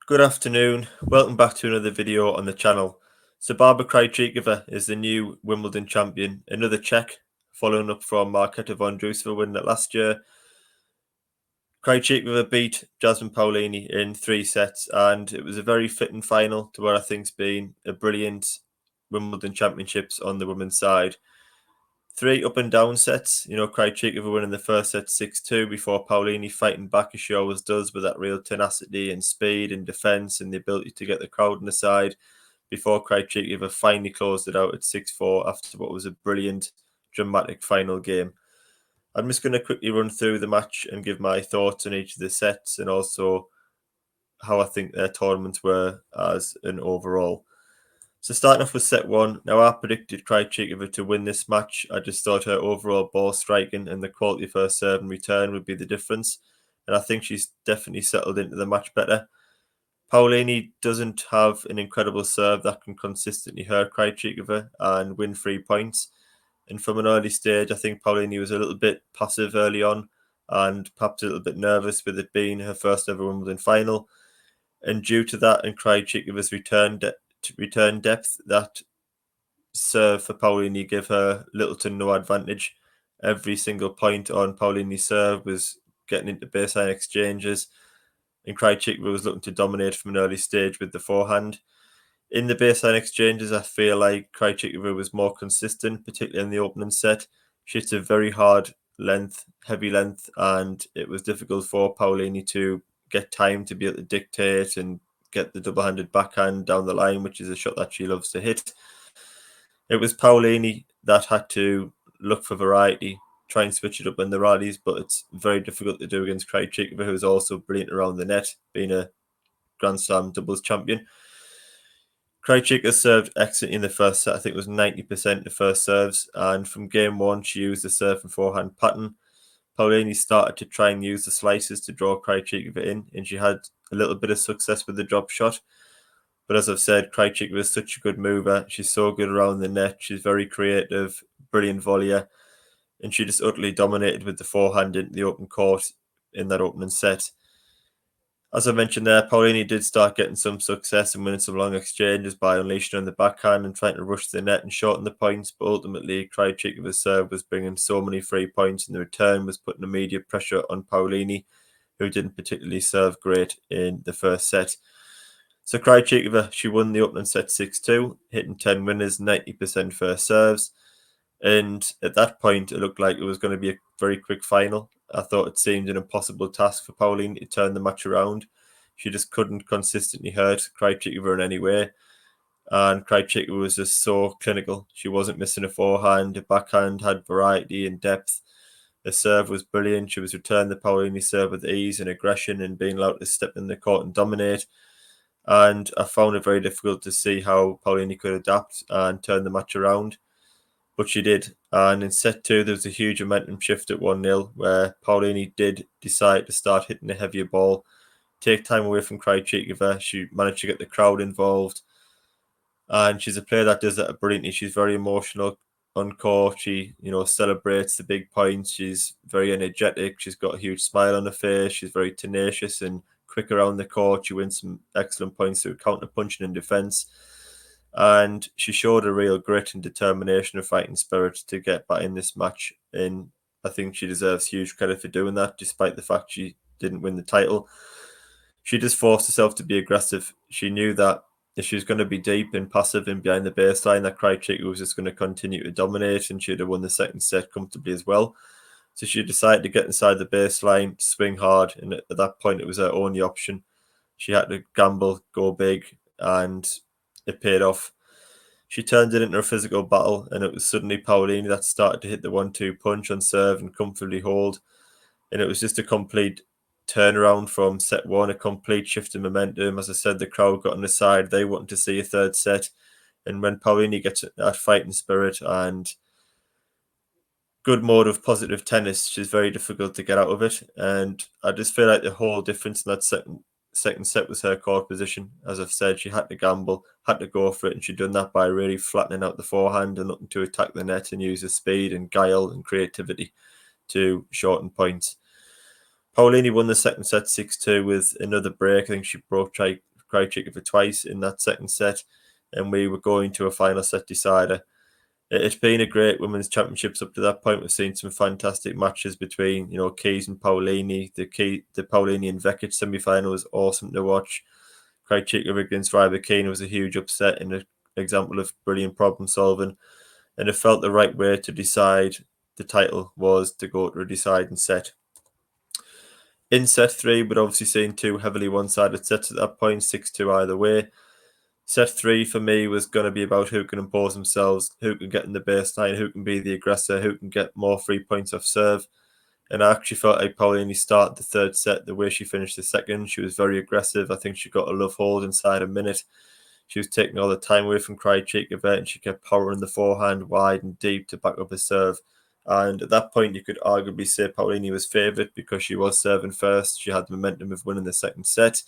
Good afternoon. Welcome back to another video on the channel. So Barbara Krejcikova is the new Wimbledon champion, another Czech, following up from Marketa Vondrousova winning it last year. Krejcikova beat Jasmine Paolini in 3 sets, and it was a very fitting final to what I think's been a brilliant Wimbledon championships on the women's side. 3 up and down sets. Krejcikova winning the first set 6-2 before Paolini fighting back as she always does with that real tenacity and speed and defence and the ability to get the crowd on the side before Krejcikova finally closed it out at 6-4 after what was a brilliant, dramatic final game. I'm just going to quickly run through the match and give my thoughts on each of the sets and also how I think their tournaments were as an overall. So starting off with set 1, now I predicted Krejcikova to win this match. I just thought her overall ball striking and the quality of her serve and return would be the difference. And I think she's definitely settled into the match better. Paolini doesn't have an incredible serve that can consistently hurt Krejcikova and win 3 points. And from an early stage, I think Paolini was a little bit passive early on and perhaps a little bit nervous with it being her first ever Wimbledon final. And due to that and Krejcikova's return depth, that serve for Paolini gave her little to no advantage. Every single point on Paolini's serve was getting into baseline exchanges, and Krejcikova was looking to dominate from an early stage with the forehand. In the baseline exchanges, I feel like Krejcikova was more consistent, particularly in the opening set. She hit a very hard length, heavy length, and it was difficult for Paolini to get time to be able to dictate and get the double-handed backhand down the line, which is a shot that she loves to hit. It was Paolini that had to look for variety, try and switch it up in the rallies, but it's very difficult to do against Krejcikova, who is also brilliant around the net, being a Grand Slam doubles champion. Krejcikova served excellently in the first set. I think it was 90% the first serves, and from game 1, she used the serve and forehand pattern. Paolini started to try and use the slices to draw Krejcikova in, and she had a little bit of success with the drop shot. But as I've said, Krejcikova is such a good mover. She's so good around the net. She's very creative, brilliant volleyer, and she just utterly dominated with the forehand in the open court in that opening set. As I mentioned there, Paolini did start getting some success and winning some long exchanges by unleashing on the backhand and trying to rush the net and shorten the points, but ultimately Krejcikova's serve was bringing so many free points and the return was putting immediate pressure on Paolini, who didn't particularly serve great in the first set. So Krejcikova, she won the opening set 6-2, hitting 10 winners, 90% first serves. And at that point, it looked like it was going to be a very quick final. I thought it seemed an impossible task for Paolini to turn the match around. She just couldn't consistently hurt Krejcikova in any way. And Krejcikova was just so clinical. She wasn't missing a forehand. Her backhand had variety and depth. Her serve was brilliant. She was returning the Paolini serve with ease and aggression and being allowed to step in the court and dominate. And I found it very difficult to see how Paolini could adapt and turn the match around. But she did. And in set 2, there was a huge momentum shift at 1-0 where Paolini did decide to start hitting a heavier ball, take time away from Krejcikova. She managed to get the crowd involved. And she's a player that does that brilliantly. She's very emotional on court. She, celebrates the big points. She's very energetic. She's got a huge smile on her face. She's very tenacious and quick around the court. She wins some excellent points through counter punching and defence. And she showed a real grit and determination and fighting spirit to get back in this match. And I think she deserves huge credit for doing that, despite the fact she didn't win the title. She just forced herself to be aggressive. She knew that if she was going to be deep and passive and behind the baseline, that Krejcikova was just going to continue to dominate, and she'd have won the second set comfortably as well. So she decided to get inside the baseline, swing hard, and at that point it was her only option. She had to gamble, go big, and it paid off. She turned it into a physical battle, and it was suddenly Paolini that started to hit the 1-2 punch on serve and comfortably hold. And it was just a complete turnaround from set 1, a complete shift in momentum. As I said, the crowd got on the side. They wanted to see a third set. And when Paolini gets that fighting spirit and good mode of positive tennis, she's very difficult to get out of it. And I just feel like the whole difference in that second set was her court position. As I've said, she had to gamble, had to go for it, and she'd done that by really flattening out the forehand and looking to attack the net and use her speed and guile and creativity to shorten points. Paolini won the second set 6-2 with another break. I think she broke Krejcikova twice in that second set, and we were going to a final set decider. It's been a great women's championships up to that point. We've seen some fantastic matches between, Keys and Paolini. The Paolini and Vekic semi-final was awesome to watch. Krejcikova against Rybakina was a huge upset and an example of brilliant problem solving. And it felt the right way to decide the title was to go to a deciding set. In set 3, we'd obviously seen two heavily one-sided sets at that point, 6-2 either way. Set 3 for me was going to be about who can impose themselves, who can get in the baseline, who can be the aggressor, who can get more free points off serve. And I actually felt like Paolini started the third set the way she finished the second. She was very aggressive. I think she got a love hold inside a minute. She was taking all the time away from Krejcikova, and she kept powering the forehand wide and deep to back up her serve. And at that point, you could arguably say Paolini was favoured because she was serving first. She had the momentum of winning the second set.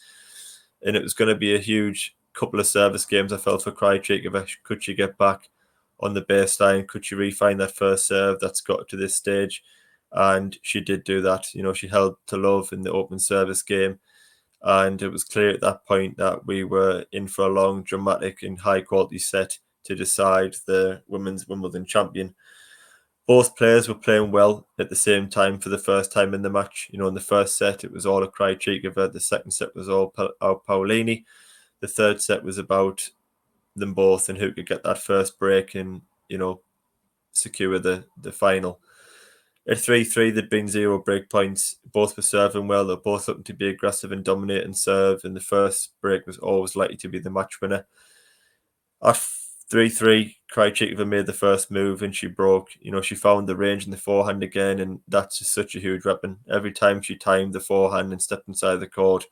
And it was going to be a huge couple of service games, I felt, for Krejcikova. Could she get back on the baseline? Could she refine that first serve that's got her to this stage? And she did do that. She held to love in the open service game. And it was clear at that point that we were in for a long, dramatic and high-quality set to decide the women's Wimbledon champion. Both players were playing well at the same time for the first time in the match. In the first set, it was all a Krejcikova. The second set was all Paolini. The third set was about them both and who could get that first break and, secure the final. At 3-3, there'd been 0 break points. Both were serving well. They're both looking to be aggressive and dominate and serve. And the first break was always likely to be the match winner. At 3-3, Krejcikova made the first move and she broke. She found the range in the forehand again. And that's just such a huge weapon. Every time she timed the forehand and stepped inside the court,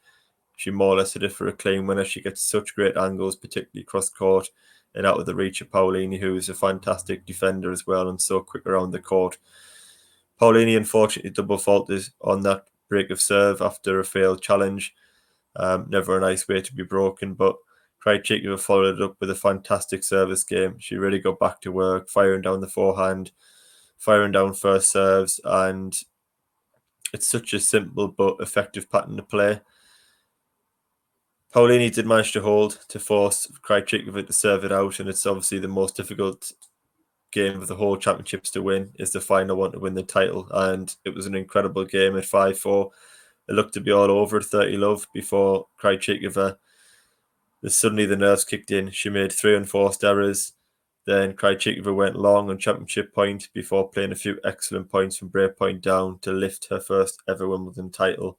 she more or less hit it for a clean winner. She gets such great angles, particularly cross court and out of the reach of Paolini, who is a fantastic defender as well and so quick around the court. Paolini unfortunately double faulted on that break of serve after a failed challenge. Never a nice way to be broken, but Krejcikova followed it up with a fantastic service game. She really got back to work, firing down the forehand, firing down first serves, and it's such a simple but effective pattern to play. Paolini did manage to hold to force Krejcikova to serve it out, and it's obviously the most difficult game of the whole championships to win, is the final one to win the title, and it was an incredible game at 5-4. It looked to be all over at 30 love before Krejcikova, suddenly the nerves kicked in. She made 3 unforced errors. Then Krejcikova went long on championship point before playing a few excellent points from break point down to lift her first ever Wimbledon title.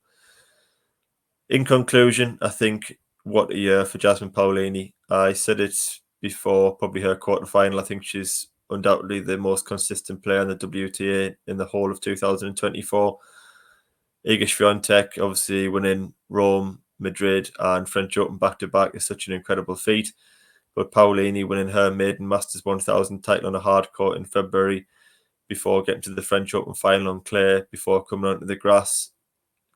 In conclusion, I think what a year for Jasmine Paolini. I said it before, probably her quarterfinal. I think she's undoubtedly the most consistent player in the WTA in the whole of 2024. Iga Swiatek obviously winning Rome, Madrid and French Open back-to-back is such an incredible feat. But Paolini winning her maiden Masters 1000 title on a hard court in February before getting to the French Open final on clay, before coming onto the grass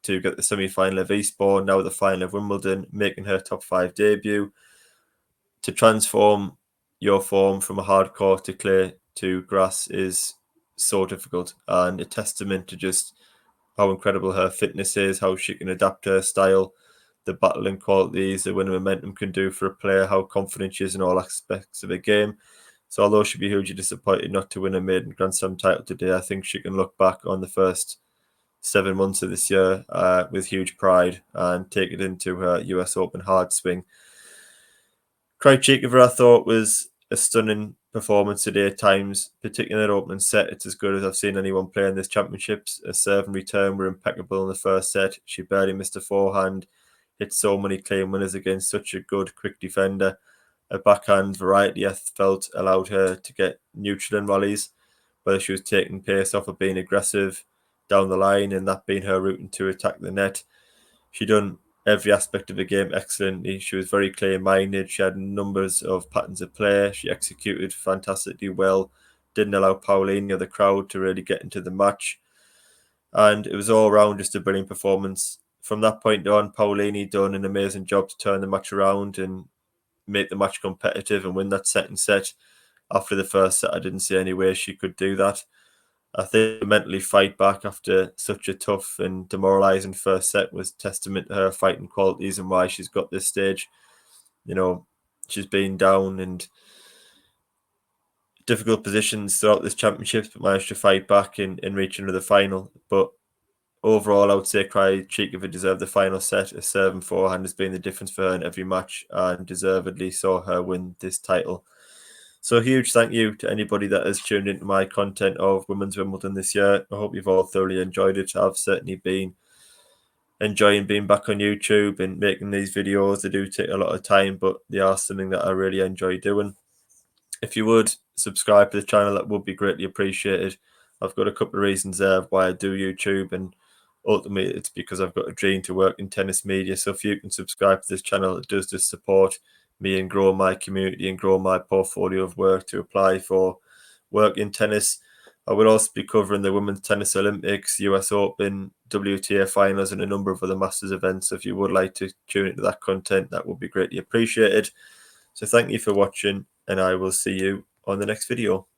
to get the semi-final of Eastbourne, now the final of Wimbledon, making her top 5 debut. To transform your form from a hard court to clay to grass is so difficult, and a testament to just how incredible her fitness is, how she can adapt her style, the battling qualities, the winning momentum can do for a player, how confident she is in all aspects of the game. So although she'll be hugely disappointed not to win a maiden Grand Slam title today, I think she can look back on the first 7 months of this year with huge pride and take it into her US Open hard swing. Krejcikova, I thought, was a stunning performance today at times, particularly in that opening set. It's as good as I've seen anyone play in this championships. A serve and return were impeccable in the first set. She barely missed a forehand, hit so many clean winners against such a good, quick defender. A backhand variety, I felt, allowed her to get neutral in rallies, whether she was taking pace off or being aggressive down the line, and that being her route to attack the net. She done every aspect of the game excellently. She was very clear-minded. She had numbers of patterns of play. She executed fantastically well. Didn't allow Paolini or the crowd to really get into the match. And it was all around just a brilliant performance. From that point on, Paolini done an amazing job to turn the match around and make the match competitive and win that second set. After the first set, I didn't see any way she could do that. I think mentally fight back after such a tough and demoralising first set was testament to her fighting qualities and why she's got this stage. You know, she's been down and difficult positions throughout this championship, but managed to fight back and reach into the final. But overall, I would say Krejcikova deserved the final set. A serve and forehand has been the difference for her in every match, and deservedly saw her win this title. So a huge thank you to anybody that has tuned into my content of Women's Wimbledon this year. I hope you've all thoroughly enjoyed it. I've certainly been enjoying being back on YouTube and making these videos. They do take a lot of time, but they are something that I really enjoy doing. If you would subscribe to the channel, that would be greatly appreciated. I've got a couple of reasons there of why I do YouTube, and ultimately it's because I've got a dream to work in tennis media. So if you can subscribe to this channel, it does just support me and grow my community and grow my portfolio of work to apply for work in tennis. I will also be covering the Women's Tennis Olympics, US Open, WTA finals, and a number of other Masters events. So if you would like to tune into that content, that would be greatly appreciated. So thank you for watching, and I will see you on the next video.